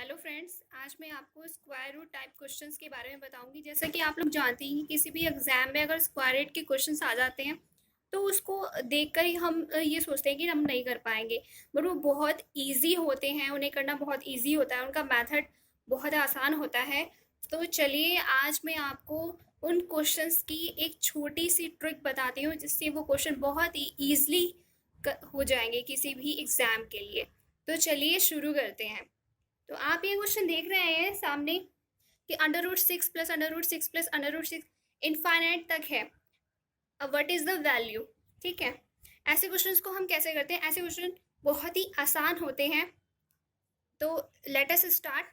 Hello friends, आज मैं आपको स्क्वायर रूट टाइप क्वेश्चंस के बारे में बताऊंगी। जैसा कि आप लोग जानते हैं कि किसी भी एग्जाम में अगर स्क्वायर रूट के क्वेश्चंस आ जाते हैं तो उसको देखकर ही हम ये सोचते हैं कि हम नहीं कर पाएंगे। बट वो बहुत इजी होते हैं, उन्हें करना बहुत इजी होता है, उनका मेथड बहुत आसान होता है। तो चलिए आज मैं आपको उन क्वेश्चंस की एक छोटी सी ट्रिक बताती हूँ जिससे वो क्वेश्चन बहुत ही ईजिली हो जाएंगे किसी भी एग्जाम के लिए। तो चलिए शुरू करते हैं। तो आप ये क्वेश्चन देख रहे हैं सामने कि under root 6 plus under root 6 plus under root 6 infinite तक है। अब व्हाट इज द वैल्यू? ठीक है, ऐसे क्वेश्चंस को हम कैसे करते हैं? ऐसे क्वेश्चन बहुत ही आसान होते हैं। तो लेट अस स्टार्ट।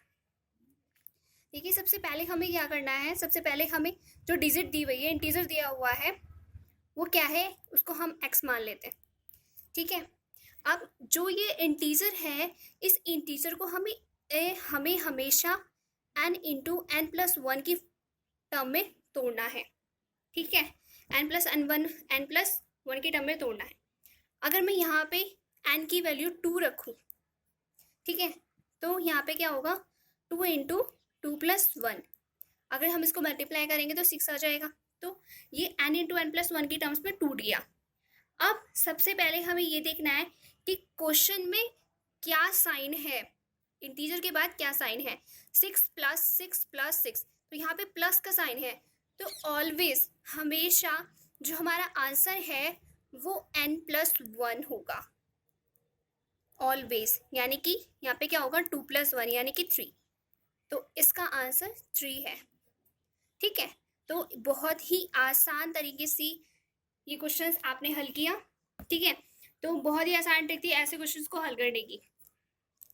देखिए, सबसे पहले हमें क्या करना है? सबसे पहले हमें जो डिजिट दी हुई है, इंटीजर दिया हुआ है, वो क्या है? उसको हम एक्स मान लेते हैं। ठीक है, अब जो ये इंटीजर है, इस इंटीजर को हमें हमेशा n × n+1 की टर्म में तोड़ना है। ठीक है, n+1 की टर्म में तोड़ना है। अगर मैं यहाँ पे n की वैल्यू 2 रखूँ, ठीक है, तो यहाँ पे क्या होगा? 2 × 2 + 1। अगर हम इसको मल्टीप्लाई करेंगे तो 6 आ जाएगा। तो ये n × n+1 की टर्म्स में टूट गया। अब सबसे पहले हमें ये देखना है कि क्वेश्चन में क्या साइन है, इंटीजर के बाद क्या साइन है। 6 + 6 + 6, तो यहाँ पे प्लस का साइन है। तो ऑलवेज, हमेशा जो हमारा आंसर है वो n+1 होगा। ऑलवेज, यानी कि यहाँ पे क्या होगा? 2 + 1 यानी कि 3। तो इसका आंसर 3 है। ठीक है, तो बहुत ही आसान तरीके से ये क्वेश्चंस आपने हल किया। ठीक है, तो बहुत ही आसान ट्रिक थी ऐसे क्वेश्चंस को हल करने की,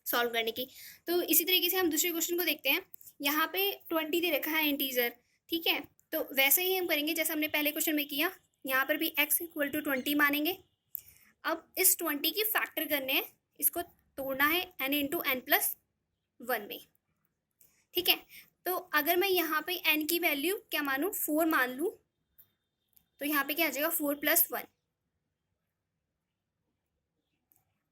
सॉल्व करने की। तो इसी तरीके से हम दूसरे क्वेश्चन को देखते हैं। यहाँ पे 20 दे रखा है इंटीजर। ठीक है, तो वैसे ही हम करेंगे जैसे हमने पहले क्वेश्चन में किया। यहाँ पर भी x = 20 मानेंगे। अब इस 20 की फैक्टर करने हैं, इसको तोड़ना है n × n+1 में। ठीक है, तो अगर मैं यहाँ पे n की वैल्यू क्या मानूँ? 4 मान लूँ, तो यहाँ पे क्या आ जाएगा? 4 + 1।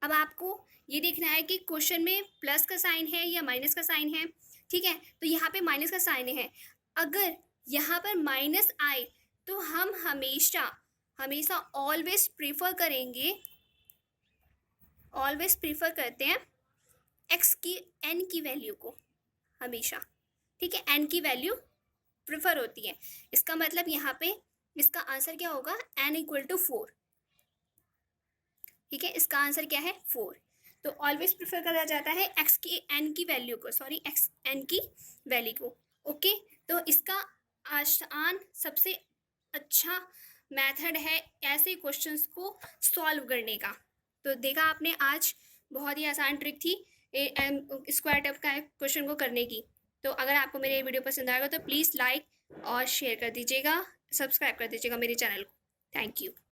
अब आपको ये देखना है कि क्वेश्चन में प्लस का साइन है या माइनस का साइन है। ठीक है, तो यहाँ पे माइनस का साइन है। अगर यहाँ पर माइनस आए तो हम हमेशा हमेशा ऑलवेज प्रीफर करते हैं n की वैल्यू को हमेशा। ठीक है, n की वैल्यू प्रीफर होती है। इसका मतलब यहाँ पे इसका आंसर क्या होगा? n = 4। ठीक है, इसका आंसर क्या है? 4। तो ऑलवेज प्रेफर करा जाता है n की वैल्यू को, n की वैल्यू को। ओके, तो इसका आसान सबसे अच्छा मेथड है ऐसे क्वेश्चंस को सॉल्व करने का। तो देखा आपने, आज बहुत ही आसान ट्रिक थी स्क्वायर टाइप का क्वेश्चन को करने की। तो अगर आपको मेरे वीडियो पसंद आएगा तो प्लीज़ लाइक और शेयर कर दीजिएगा, सब्सक्राइब कर दीजिएगा मेरे चैनल को। Thank you.